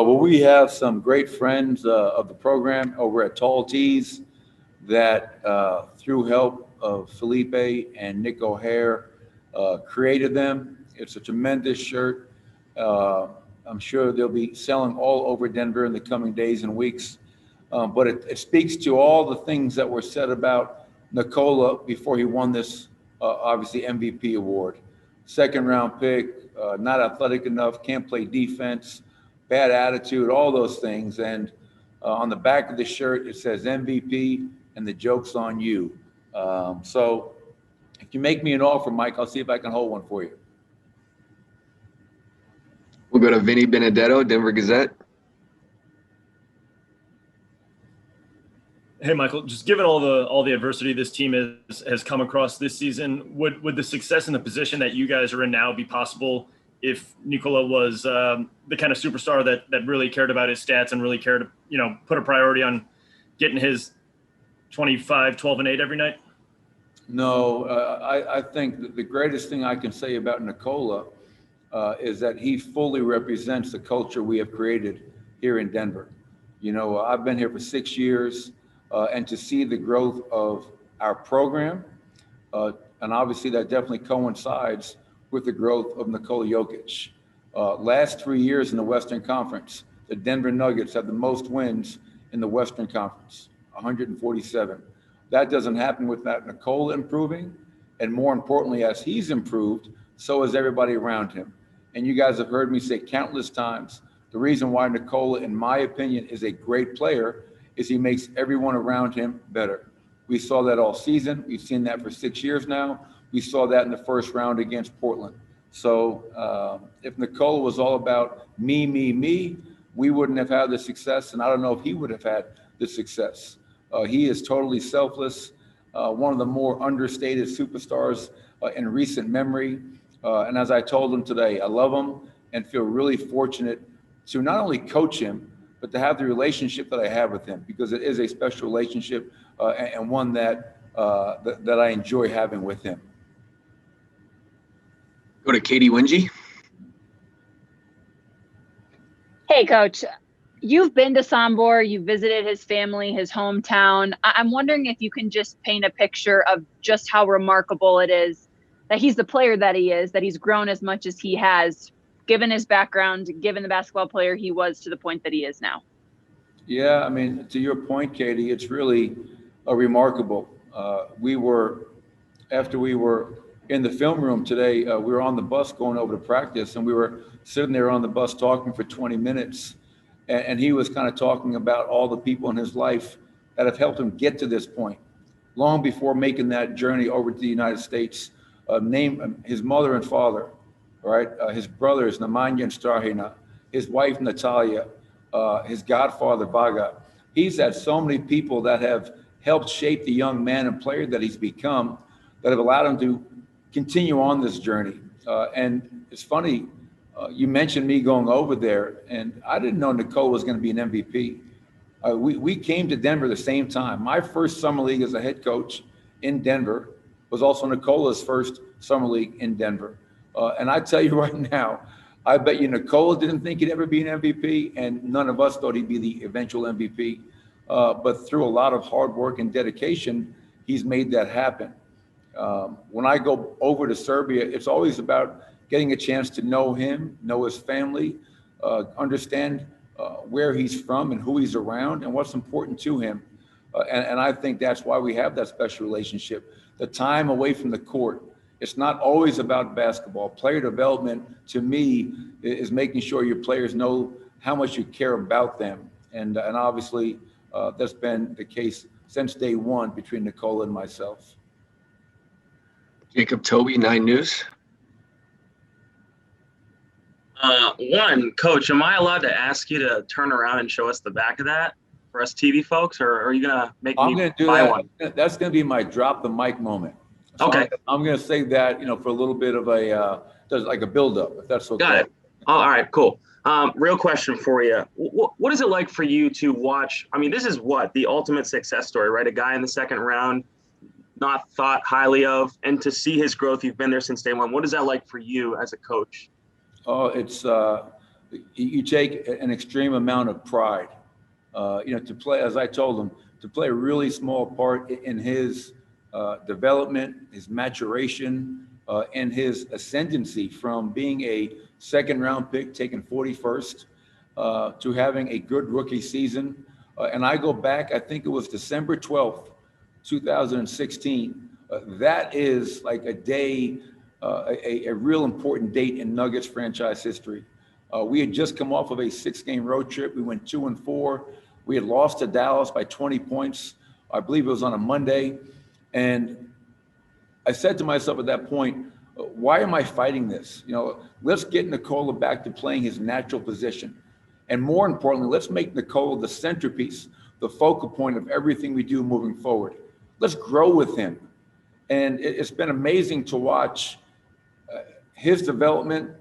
Well, we have some great friends of the program over at Tall Tees that, through help of Felipe and Nick O'Hare, created them. It's a tremendous shirt. Uh, I'm sure they'll be selling all over Denver in the coming days and weeks. But it speaks to all the things that were said about Nikola before he won this, obviously, MVP award. Second round pick, not athletic enough, can't play defense, bad attitude, all those things. And on the back of the shirt, it says MVP and the joke's on you. So if you make me an offer, Mike, I'll see if I can hold one for you. We'll go to Vinny Benedetto, Denver Gazette. Hey, Michael, just given all the adversity this team has come across this season, would the success in the position that you guys are in now be possible if Nikola was the kind of superstar that really cared about his stats and really cared to, put a priority on getting his 25, 12, and 8 every night? No, I think that the greatest thing I can say about Nikola is that he fully represents the culture we have created here in Denver. I've been here for 6 years. And to see the growth of our program, and obviously that definitely coincides with the growth of Nikola Jokic. Last 3 years in the Western Conference, the Denver Nuggets have the most wins in the Western Conference, 147. That doesn't happen without Nikola improving, and more importantly, as he's improved, so has everybody around him. And you guys have heard me say countless times, the reason why Nikola, in my opinion, is a great player is he makes everyone around him better. We saw that all season. We've seen that for 6 years now. We saw that in the first round against Portland. So if Nikola was all about me, we wouldn't have had the success, and I don't know if he would have had the success. He is totally selfless, one of the more understated superstars in recent memory. And as I told him today, I love him and feel really fortunate to not only coach him, but to have the relationship that I have with him, because it is a special relationship and one that I enjoy having with him. Go to Katie Wingy. Hey, Coach. You've been to Sombor, you visited his family, his hometown. I'm wondering if you can just paint a picture of just how remarkable it is that he's the player that he is, that he's grown as much as he has, given his background, given the basketball player he was to the point that he is now. Yeah, I mean, to your point, Katie, it's really remarkable. After we were in the film room today, we were on the bus going over to practice, and we were sitting there on the bus talking for 20 minutes. And he was kind of talking about all the people in his life that have helped him get to this point, long before making that journey over to the United States. Name his mother and father, right? His brothers, Nemanja and Strahina, his wife, Natalia, his godfather, Vaga. He's had so many people that have helped shape the young man and player that he's become, that have allowed him to continue on this journey. And it's funny, you mentioned me going over there, and I didn't know Nikola was going to be an MVP. We came to Denver the same time. My first summer league as a head coach in Denver was also Nikola's first summer league in Denver. And I tell you right now, I bet you Nikola didn't think he'd ever be an MVP, and none of us thought he'd be the eventual MVP. But through a lot of hard work and dedication, he's made that happen. When I go over to Serbia, it's always about getting a chance to know him, know his family, understand where he's from and who he's around and what's important to him. And I think that's why we have that special relationship. The time away from the court, it's not always about basketball. Player development, to me, is making sure your players know how much you care about them. And obviously, that's been the case since day one between Nikola and myself. Jacob Toby, 9 News. Coach, am I allowed to ask you to turn around and show us the back of that for us TV folks, or are you going to make me buy one? That's going to be my drop the mic moment. So okay. I'm going to save that, for a little bit of like a build-up, if that's okay. Got it. All right, cool. Real question for you. What is it like for you to watch? I mean, this is the ultimate success story, right? A guy in the second round, not thought highly of, and to see his growth. You've been there since day one. What is that like for you as a coach? Oh, it's you take an extreme amount of pride, to play, as I told him, to play a really small part in his development, his maturation, and his ascendancy from being a second round pick taken 41st to having a good rookie season. And I go back, I think it was December 12th, 2016. That is like a day, a real important date in Nuggets franchise history. We had just come off of a 6-game road trip. We went 2-4. We had lost to Dallas by 20 points. I believe it was on a Monday. And I said to myself at that point, why am I fighting this? Let's get Nikola back to playing his natural position. And more importantly, let's make Nikola the centerpiece, the focal point of everything we do moving forward. Let's grow with him. And it's been amazing to watch his development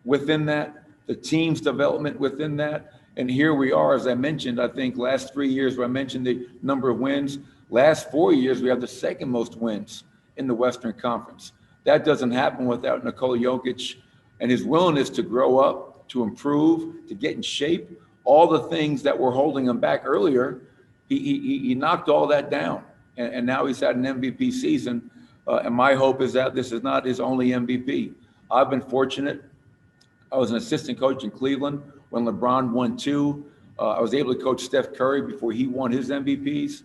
within that, the team's development within that. And here we are, as I mentioned, I think last 3 years where I mentioned the number of wins, last 4 years, we have the second most wins in the Western Conference. That doesn't happen without Nikola Jokic and his willingness to grow up, to improve, to get in shape. All the things that were holding him back earlier, he knocked all that down. And now he's had an MVP season. And my hope is that this is not his only MVP. I've been fortunate. I was an assistant coach in Cleveland when LeBron won 2. I was able to coach Steph Curry before he won his MVPs.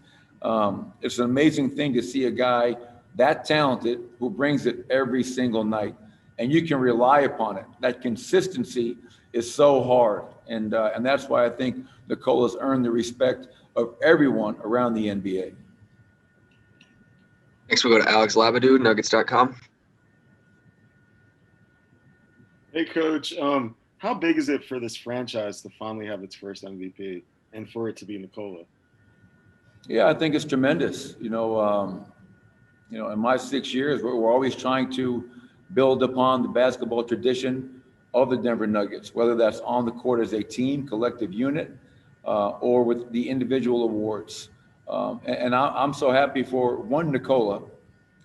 It's an amazing thing to see a guy that talented who brings it every single night. And you can rely upon it. That consistency is so hard. And that's why I think Nikola's earned the respect of everyone around the NBA. Next, we'll go to Alex Labadou, Nuggets.com. Hey, Coach. How big is it for this franchise to finally have its first MVP and for it to be Nikola? Yeah, I think it's tremendous. In my 6 years, we're always trying to build upon the basketball tradition of the Denver Nuggets, whether that's on the court as a team, collective unit, or with the individual awards. And I'm so happy for one Nikola,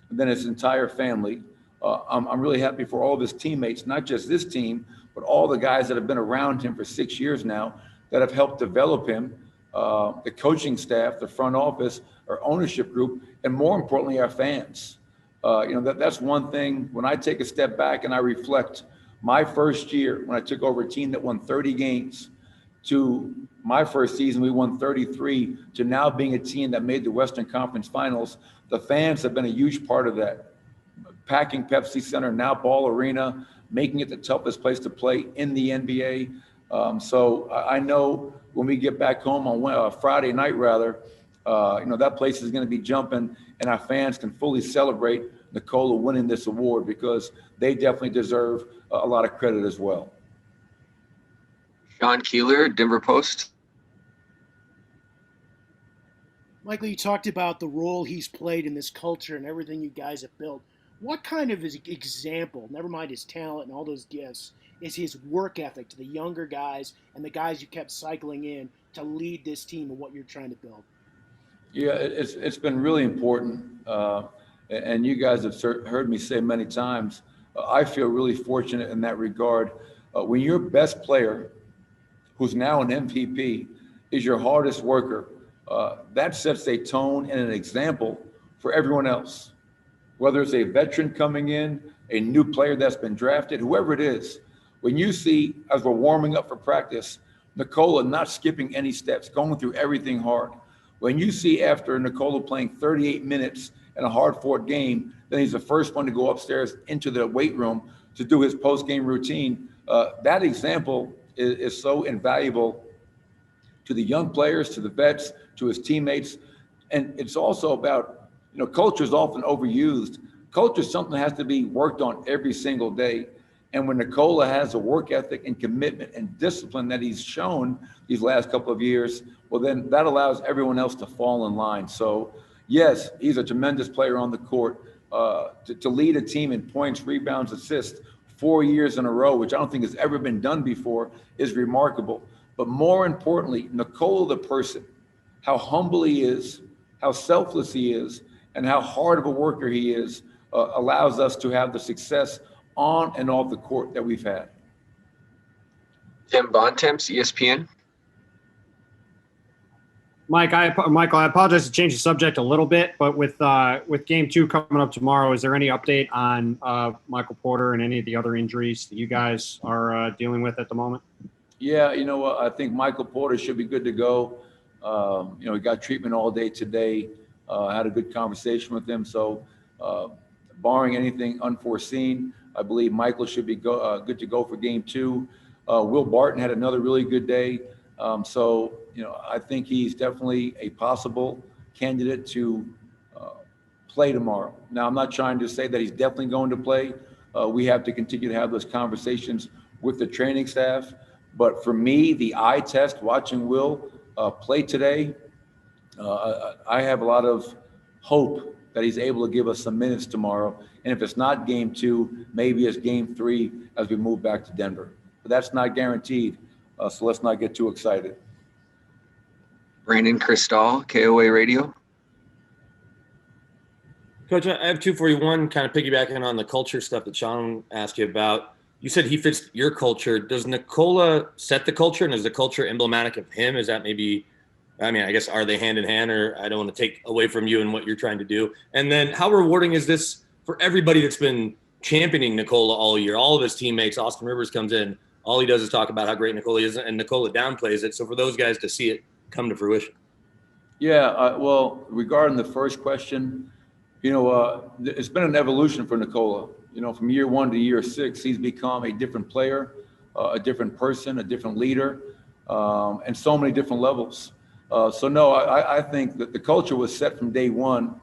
and then his entire family. I'm really happy for all of his teammates, not just this team, but all the guys that have been around him for 6 years now that have helped develop him, the coaching staff, the front office, our ownership group, and more importantly, our fans. That's one thing. When I take a step back and I reflect my first year, when I took over a team that won 30 games, to my first season, we won 33, to now being a team that made the Western Conference Finals, the fans have been a huge part of that. Packing Pepsi Center, now Ball Arena, making it the toughest place to play in the NBA. So I know when we get back home on Friday night, that place is going to be jumping, and our fans can fully celebrate Nikola winning this award because they definitely deserve a lot of credit as well. Sean Keeler, Denver Post. Michael, you talked about the role he's played in this culture and everything you guys have built. What kind of example, never mind his talent and all those gifts, is his work ethic to the younger guys and the guys you kept cycling in to lead this team and what you're trying to build? Yeah, it's been really important. And you guys have heard me say many times, I feel really fortunate in that regard. When your best player, who's now an MVP, is your hardest worker, that sets a tone and an example for everyone else. Whether it's a veteran coming in, a new player that's been drafted, whoever it is, when you see, as we're warming up for practice, Nikola not skipping any steps, going through everything hard. When you see after Nikola playing 38 minutes in a hard-fought game, then he's the first one to go upstairs into the weight room to do his post-game routine. That example is so invaluable to the young players, to the vets, to his teammates. And it's also about, culture is often overused. Culture is something that has to be worked on every single day. And when Nikola has a work ethic and commitment and discipline that he's shown these last couple of years, well, then that allows everyone else to fall in line. So, yes, he's a tremendous player on the court. To lead a team in points, rebounds, assists 4 years in a row, which I don't think has ever been done before, is remarkable. But more importantly, Nikola the person, how humble he is, how selfless he is, and how hard of a worker he is, allows us to have the success on and off the court that we've had. Jim Bontemps, ESPN. Michael, I apologize to change the subject a little bit, but with Game 2 coming up tomorrow, is there any update on Michael Porter and any of the other injuries that you guys are dealing with at the moment? Yeah, you know what? I think Michael Porter should be good to go. He got treatment all day today. Had a good conversation with him. So, barring anything unforeseen, I believe Michael should be good to go for Game 2. Will Barton had another really good day. I think he's definitely a possible candidate to play tomorrow. Now, I'm not trying to say that he's definitely going to play. We have to continue to have those conversations with the training staff. But for me, the eye test, watching Will play today, I have a lot of hope that he's able to give us some minutes tomorrow. And if it's not Game 2, maybe it's Game 3 as we move back to Denver. But that's not guaranteed, so let's not get too excited. Brandon Cristal, KOA Radio. Coach, I have two for you. One, kind of piggybacking on the culture stuff that Sean asked you about. You said he fits your culture. Does Nikola set the culture, and is the culture emblematic of him? Is that maybe, I guess, are they hand in hand, or I don't want to take away from you and what you're trying to do? And then how rewarding is this for everybody that's been championing Nikola all year? All of his teammates, Austin Rivers comes in, all he does is talk about how great Nikola is, and Nikola downplays it. So for those guys to see it come to fruition. Yeah, well, regarding the first question, it's been an evolution for Nikola. From year 1 to year 6, he's become a different player, a different person, a different leader, and so many different levels. I think that the culture was set from day one,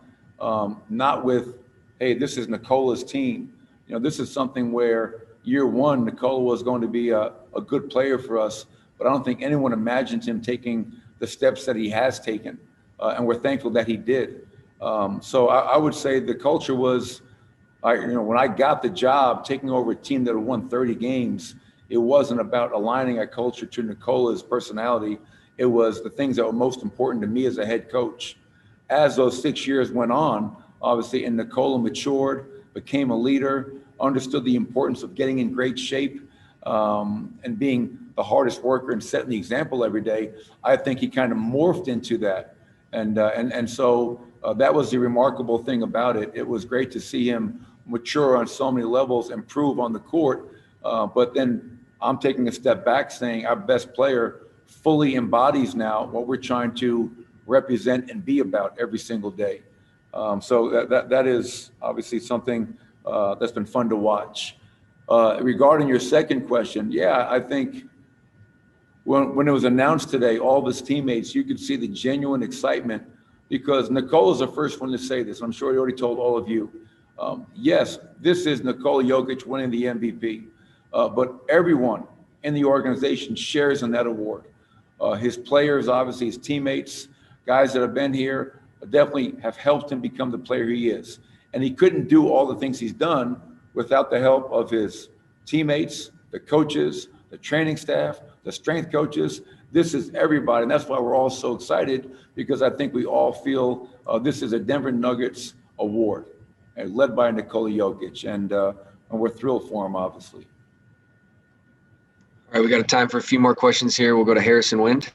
not with, hey, this is Nikola's team. This is something where year 1, Nikola was going to be a good player for us, but I don't think anyone imagined him taking the steps that he has taken, and we're thankful that he did. I would say the culture was, when I got the job taking over a team that had won 30 games, it wasn't about aligning a culture to Nikola's personality. It was the things that were most important to me as a head coach. As those 6 years went on, obviously, and Nikola matured, became a leader, understood the importance of getting in great shape, and being the hardest worker and setting the example every day, I think he kind of morphed into that. So that was the remarkable thing about it. It was great to see him mature on so many levels, improve on the court. But then I'm taking a step back saying our best player fully embodies now what we're trying to represent and be about every single day. So that is obviously something that's been fun to watch. Regarding your second question, yeah, I think when it was announced today, all of his teammates, you could see the genuine excitement, because Nikola's the first one to say this. I'm sure he already told all of you. Yes, this is Nikola Jokic winning the MVP, but everyone in the organization shares in that award. His players, obviously his teammates, guys that have been here, definitely have helped him become the player he is. And he couldn't do all the things he's done without the help of his teammates, the coaches, the training staff, the strength coaches. This is everybody. And that's why we're all so excited, because I think we all feel this is a Denver Nuggets award, led by Nikola Jokic. And we're thrilled for him, obviously. All right, we got time for a few more questions here. We'll go to Harrison Wind.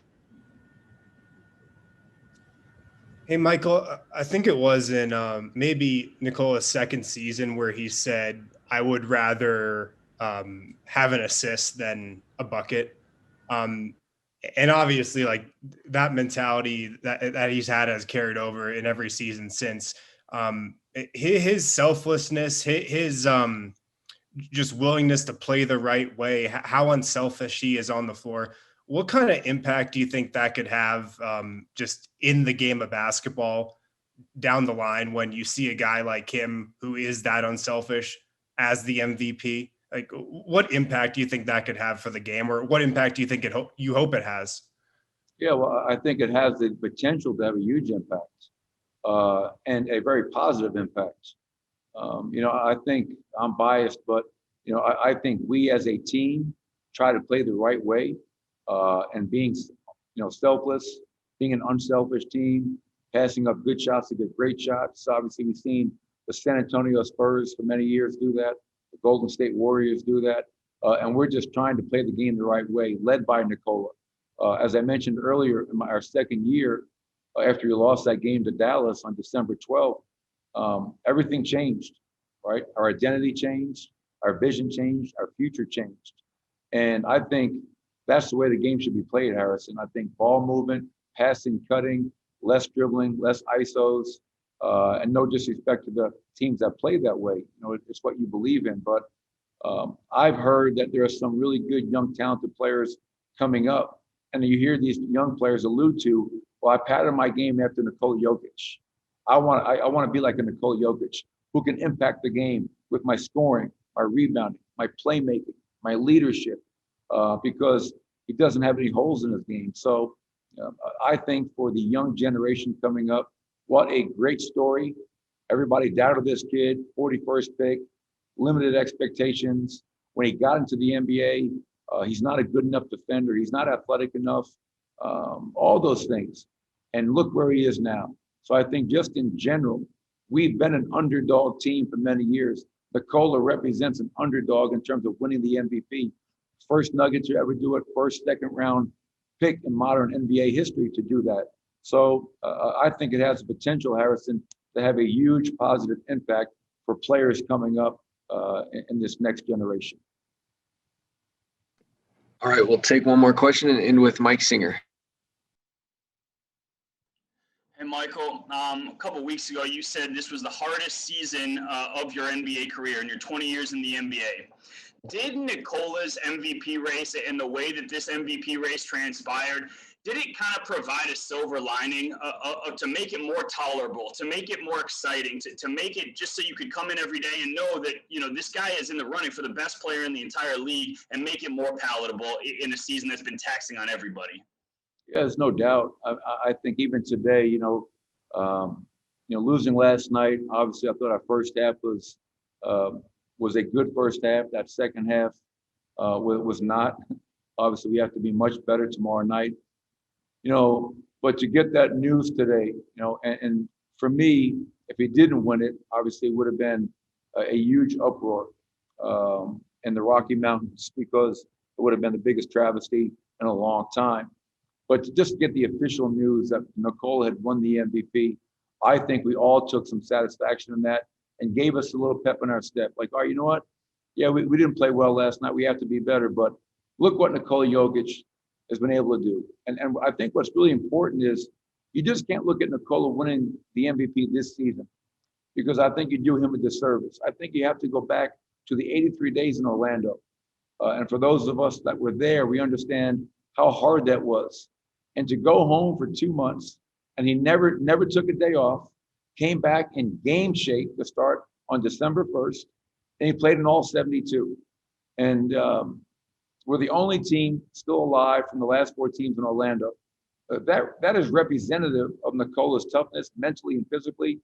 Hey, Michael, I think it was in maybe Nikola's second season where he said, I would rather have an assist than a bucket. And obviously, like, that mentality that he's had has carried over in every season since. His selflessness, his just willingness to play the right way, how unselfish he is on the floor. What kind of impact do you think that could have just in the game of basketball down the line when you see a guy like him who is that unselfish as the MVP? Like, what impact do you think that could have for the game, or what impact do you think you hope it has? Yeah, well, I think it has the potential to have a huge impact, and a very positive impact. I think I'm biased, but I think we as a team try to play the right way, and being selfless, being an unselfish team, passing up good shots to get great shots. Obviously, we've seen the San Antonio Spurs for many years do that. The Golden State Warriors do that. and we're just trying to play the game the right way, led by Nikola. As I mentioned earlier, in our second year, after we lost that game to Dallas on December 12th, everything changed, right? Our identity changed, our vision changed, our future changed. And I think that's the way the game should be played, Harrison. I think ball movement, passing, cutting, less dribbling, less ISOs, and no disrespect to the teams that play that way. You know, it's what you believe in. But I've heard that there are some really good, young, talented players coming up. And you hear these young players allude to, well, I patterned my game after Nikola Jokic. I want to be like a Nikola Jokic who can impact the game with my scoring, my rebounding, my playmaking, my leadership, because he doesn't have any holes in his game. So I think for the young generation coming up, what a great story. Everybody doubted this kid, 41st pick, limited expectations. When he got into the NBA, he's not a good enough defender. He's not athletic enough, all those things. And look where he is now. So I think just in general, we've been an underdog team for many years. Nikola represents an underdog in terms of winning the MVP. First Nuggets to ever do it, first, second round pick in modern NBA history to do that. So I think it has the potential, Harrison, to have a huge positive impact for players coming up in this next generation. All right, we'll take one more question and end with Mike Singer. Hey, Michael, a couple weeks ago, you said this was the hardest season of your NBA career in your 20 years in the NBA. Did Nikola's MVP race and the way that this MVP race transpired, did it kind of provide a silver lining to make it more tolerable, to make it more exciting, to make it just so you could come in every day and know that, you know, this guy is in the running for the best player in the entire league, and make it more palatable in a season that's been taxing on everybody? Yeah, there's no doubt. I think even today, losing last night, obviously I thought our first half was a good first half. That second half was not. Obviously, we have to be much better tomorrow night. But to get that news today, and for me, if he didn't win it, obviously it would have been a huge uproar in the Rocky Mountains, because it would have been the biggest travesty in a long time. But to just get the official news that Nikola had won the MVP, I think we all took some satisfaction in that and gave us a little pep in our step. Like, oh, you know what? Yeah, we didn't play well last night. We have to be better. But look what Nikola Jokic has been able to do. And I think what's really important is you just can't look at Nikola winning the MVP this season, because I think you do him a disservice. I think you have to go back to the 83 days in Orlando. And for those of us that were there, we understand how hard that was. And to go home for 2 months, and he never took a day off, came back in game shape to start on December 1st, and he played in all 72. And we're the only team still alive from the last 4 teams in Orlando. That is representative of Nikola's toughness, mentally and physically,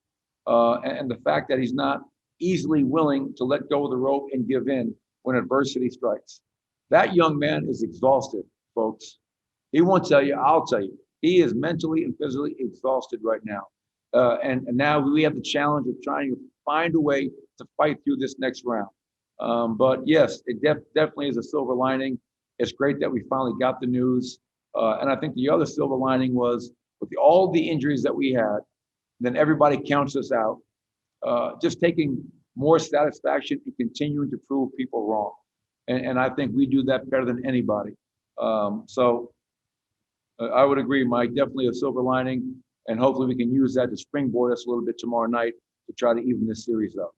and the fact that he's not easily willing to let go of the rope and give in when adversity strikes. That young man is exhausted, folks. He won't tell you, I'll tell you. He is mentally and physically exhausted right now. And now we have the challenge of trying to find a way to fight through this next round. But yes, it definitely is a silver lining. It's great that we finally got the news. And I think the other silver lining was with all the injuries that we had, then everybody counts us out. Just taking more satisfaction and continuing to prove people wrong. And I think we do that better than anybody. So I would agree, Mike, definitely a silver lining. And hopefully we can use that to springboard us a little bit tomorrow night to try to even this series up.